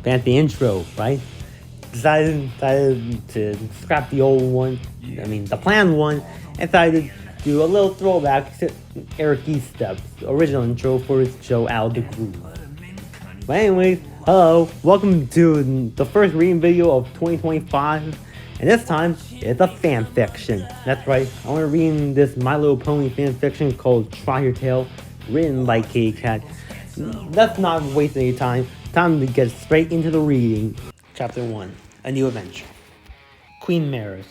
fancy intro, right? Decided to scrap the old one, the planned one, and decided to do a little throwback to Eric E. Steps' original intro for his show Out of the Groove. But anyways, hello, welcome to the first reading video of 2025, and this time, it's a fan fiction. That's right, I want to read this My Little Pony fan fiction called Try Your Tail, written by Kitty Cat. Let's not waste any time to get straight into the reading. Chapter 1, A New Adventure. Queen Maris.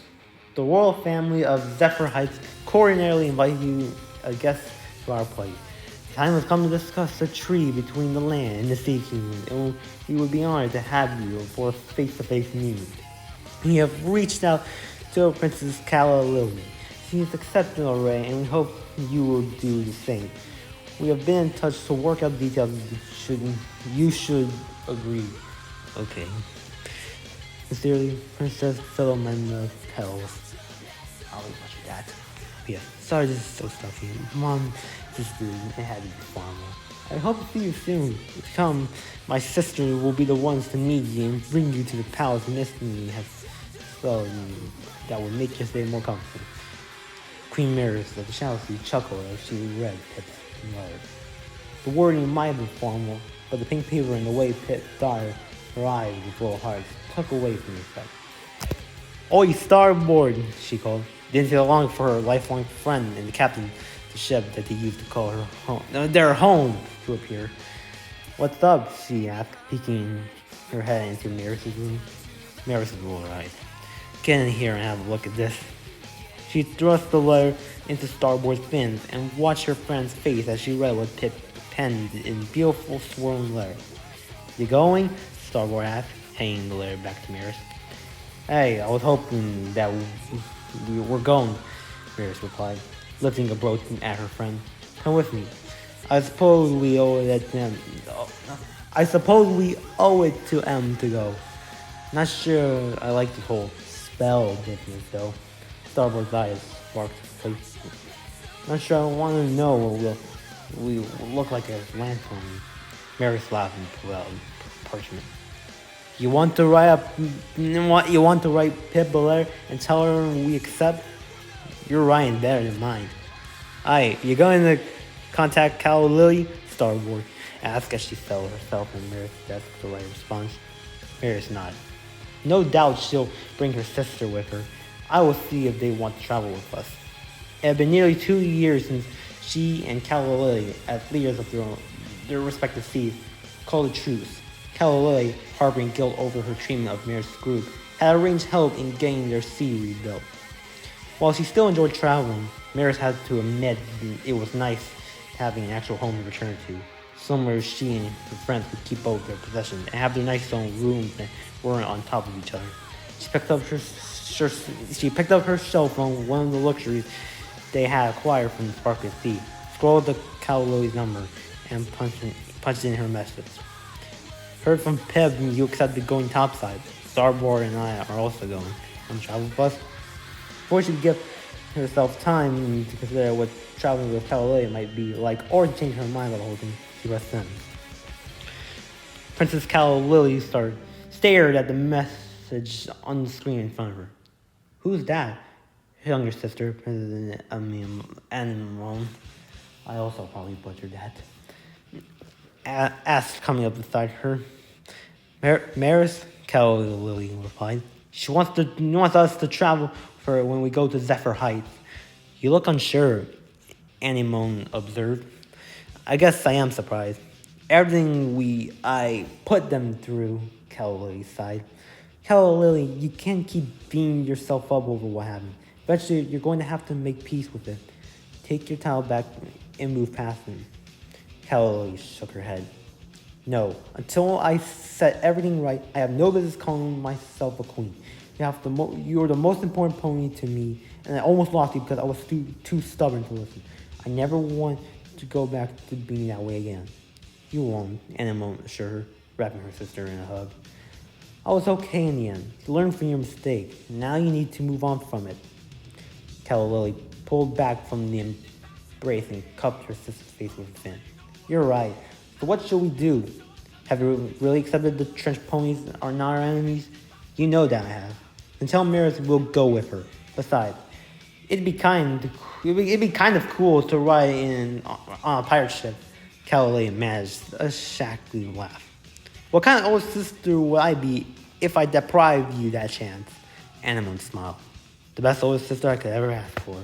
The royal family of Zephyr Heights coronarily invite you, a guest, to our place. The time has come to discuss the treaty between the land and the Sea Kingdom, and we would be honored to have you for a face-to-face meeting. We have reached out to Princess Calla Lily. She has accepted already, and we hope you will do the same. We have been in touch to work out the details. You should agree. Okay. Sincerely, Princess Philomena Petals. I'll butcher that. Yeah, sorry this is so stuffy. Mom, it had to be formal. I hope to see you soon. Come, my sister will be the ones to meet you and bring you to the palace and instantly have spell that will make your stay more comfortable. Queen Maris of the Shadow Sea chuckled as she read Pip's letter. The wording might have been formal, but the pink paper and the way Pip started her eyes with little hearts took away from the effect. "Oi, starboard!" she called. Didn't feel long for her lifelong friend and the captain, the ship that they used to call her home, their home, to appear. "What's up?" she asked, peeking her head into Maris's room. Maris rolled her eyes. "Get in here and have a look at this." She thrust the letter into Starboard's fins and watched her friend's face as she read what Pip penned in beautiful swirling letters. "You going?" Starboard asked, handing the letter back to Maris. "Hey, I was hoping that we were going," Maris replied, lifting a brooch at her friend. "Come with me. I suppose we owe it to M to go. Not sure I like this whole spell business though." Starboard's eyes sparked playfully. "Not sure I want to know what we will look like as lantern." Maris laughed and pulled out parchment. You want to write Pip a letter and tell her we accept? Your writing better than mine." "Aye, you going to contact Calla Lily?" Starboard asked as she fell herself on Maris' desk to write a response. Maris nodded. "No doubt she'll bring her sister with her. I will see if they want to travel with us." It had been nearly 2 years since she and Calla Lily, as leaders of their respective seas, called a truce. Calla Lily, harboring guilt over her treatment of Maris' group, had arranged help in getting their sea rebuilt. While she still enjoyed traveling, Maris had to admit it was nice having an actual home to return to, somewhere she and her friends could keep both their possessions and have their nice own rooms that weren't on top of each other. She picked up her cell phone, one of the luxuries they had acquired from the sparkling sea, scrolled the Calla Lily's number, and punched in her message. "Heard from Pip you accepted going topside. Starboard and I are also going. On travel bus." Before she could give herself time to consider what traveling with Calla Lily might be like or to change her mind about the whole thing, she pressed send. Princess Calla Lily stared at the message on the screen in front of her. "Who's that?" Her younger sister, Princess Anemone, I also probably butchered that, asked, coming up beside her. Maris, Calla Lily replied. She wants us to travel for her when we go to Zephyr Heights." "You look unsure," Anemone observed. "I guess I am surprised. Everything I put them through," Calla Lily sighed. "Calla Lily, you can't keep beating yourself up over what happened. Eventually, you're going to have to make peace with it. Take your towel back and move past it." Calla Lily shook her head. "No, until I set everything right, I have no business calling myself a queen. You're the most important pony to me, and I almost lost you because I was too stubborn to listen. I never want to go back to being that way again." "You won't," Anemone assured her, wrapping her sister in a hug. "I was okay in the end. You learned from your mistake. Now you need to move on from it." Calla Lily pulled back from the embrace and cupped her sister's face with a fin. "You're right. So what shall we do?" Have you really accepted the trench ponies are not our enemies? You know that I have. And tell Maris we'll go with her. Besides, it'd be kind of cool to ride in on a pirate ship. Calloway managed a shackly laugh. What kind of old sister would I be if I deprived you that chance? Anemone smiled. The best older sister I could ever ask for.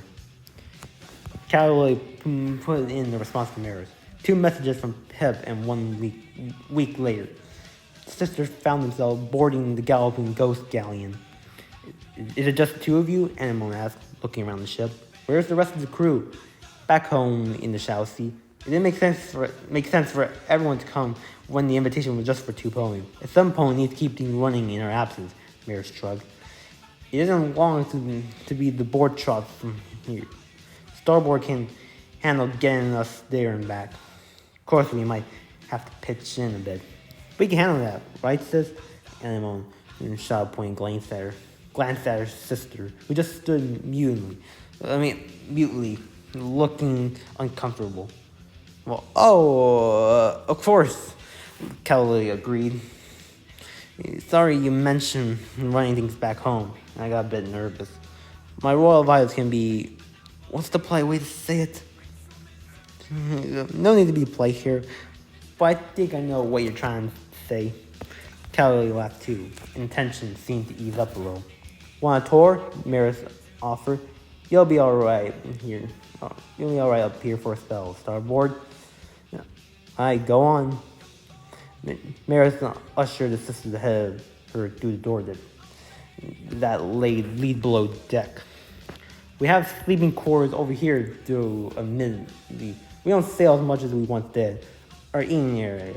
Calloway put in the response to Maris. 2 messages from Pip, and 1 week later, sisters found themselves boarding the galloping ghost galleon. Is it just the 2 of you? Anemone asked, looking around the ship. Where's the rest of the crew? Back home in the Shao Sea. It didn't make sense for everyone to come when the invitation was just for 2 ponies. If some pony needs to keep things running in our absence, Maris shrugged. It isn't long to be the board Trot from here. Starboard can handle getting us there and back. Of course, we might have to pitch in a bit. We can handle that, right, sis? Anemone and Shadow Point glanced at her sister, who just stood mutely, looking uncomfortable. Well, of course, Kelly agreed. Sorry you mentioned running things back home. I got a bit nervous. My royal advice can be, what's the polite way to say it? No need to be polite here, but I think I know what you're trying to say. Kelly laughed too, and tension seemed to ease up a little. Want a tour? Maris offered. You'll be alright here. You'll be alright up here for a spell. Starboard? Alright, go on. Maris ushered the sisters ahead of her through the door that lead below deck. We have sleeping quarters over here, though, admittedly. We don't sail as much as we once did. Our eating area.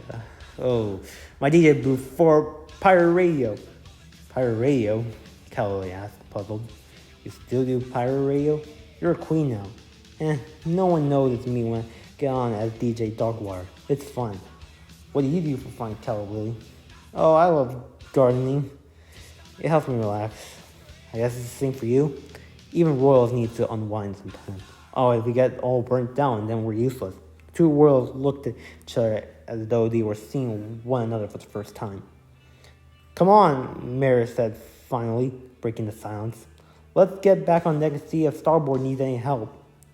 Oh, my DJ booth for pirate radio. Pirate radio? Calloway asked, puzzled. You still do pirate radio? You're a queen now. No one notices me when I get on as DJ Darkwire. It's fun. What do you do for fun, Calloway? Oh, I love gardening. It helps me relax. I guess it's the same for you. Even royals need to unwind sometimes. Oh, if we get all burnt down, then we're useless. 2 royals looked at each other as though they were seeing one another for the first time. Come on, Maris said finally, breaking the silence. Let's get back on deck and see if Starboard needs any help.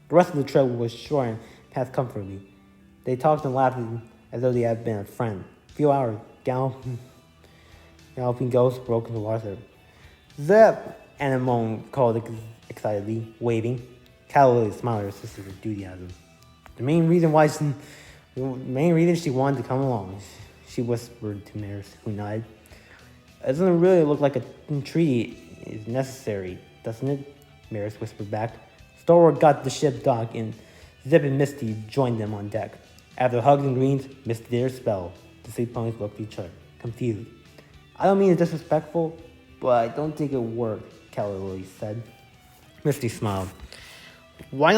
The rest of the trip was short and passed comfortably. They talked and laughed as though they had been a friend. A few hours, galloping ghosts broke into water. Zip! Anemone called excitedly, waving. Calloway smiled at her sister's enthusiasm. The main reason she wanted to come along, she whispered to Maris, who nodded. It doesn't really look like a treaty is necessary, doesn't it? Maris whispered back. Starboard got the ship docked, and Zip and Misty joined them on deck. After hugs and greens, Misty did her spell. The sleep ponies looked at each other, confused. I don't mean it's disrespectful, but I don't think it worked, Calloway said. Misty smiled. Why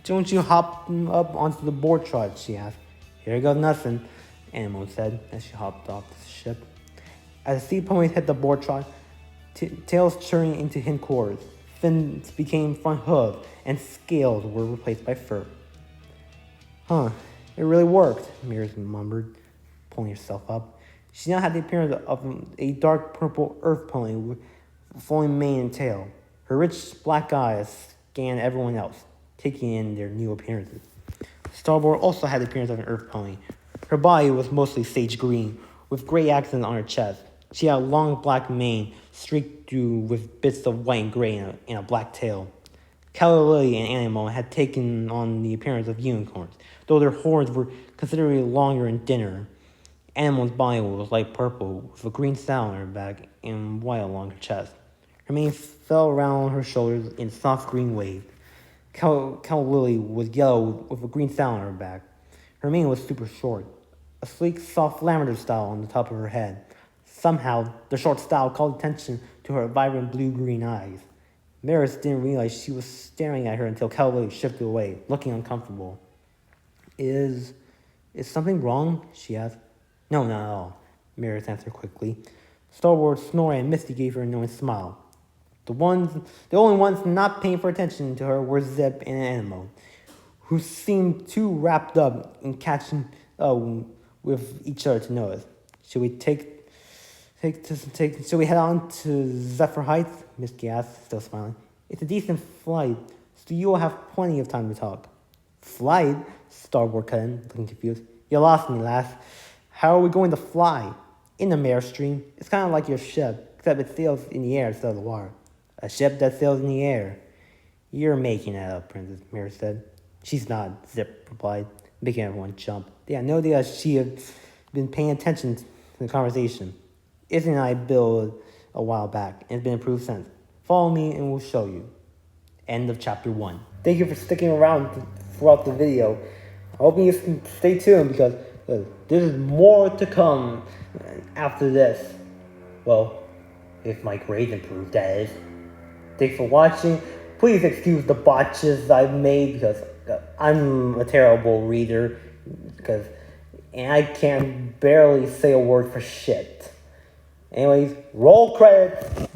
don't you hop up onto the board Trot, she asked. Here goes nothing, Anemone said as she hopped off the ship. As the sea ponies hit the board Trot, tails turned into hind quarters, fins became front hooves, and scales were replaced by fur. Huh, it really worked, Maris murmured, pulling herself up. She now had the appearance of a dark purple earth pony with flowing mane and tail. Her rich black eyes scanned everyone else, taking in their new appearances. Starboard also had the appearance of an earth pony. Her body was mostly sage green, with gray accents on her chest. She had a long black mane streaked through with bits of white and gray and a black tail. Calloway and Anemone had taken on the appearance of unicorns, though their horns were considerably longer and thinner. Anemone's body was light purple, with a green saddle on her back and white along her chest. Her mane fell around her shoulders in soft green waves. Calloway was yellow with a green saddle on her back. Her mane was super short, a sleek, soft lavender style on the top of her head. Somehow, the short style called attention to her vibrant blue-green eyes. Maris didn't realize she was staring at her until Calloway shifted away, looking uncomfortable. Is something wrong? She asked. No, not at all, Maris answered quickly. Starboard snored and Misty gave her a knowing smile. The only ones not paying for attention to her were Zip and Anemone, who seemed too wrapped up in catching with each other to notice. Should we should we head on to Zephyr Heights? Misty asked, still smiling. It's a decent flight, so you will have plenty of time to talk. Flight? Starboard cut in, looking confused. You lost me, lass. How are we going to fly? In the Mare Stream. It's kind of like your ship, except it sails in the air instead of the water. A ship that sails in the air. You're making that up, Princess Mare said. She's not, Zip replied, making everyone jump. They had no idea she had been paying attention to the conversation. Izzy and I built a while back, and it's been improved since. Follow me and we'll show you. End of chapter 1. Thank you for sticking around throughout the video. I hope you can stay tuned because there's more to come after this. Well, if my grades improve, that is. Thanks for watching. Please excuse the botches I've made because I'm a terrible reader and I can barely say a word for shit. Anyways, roll credits.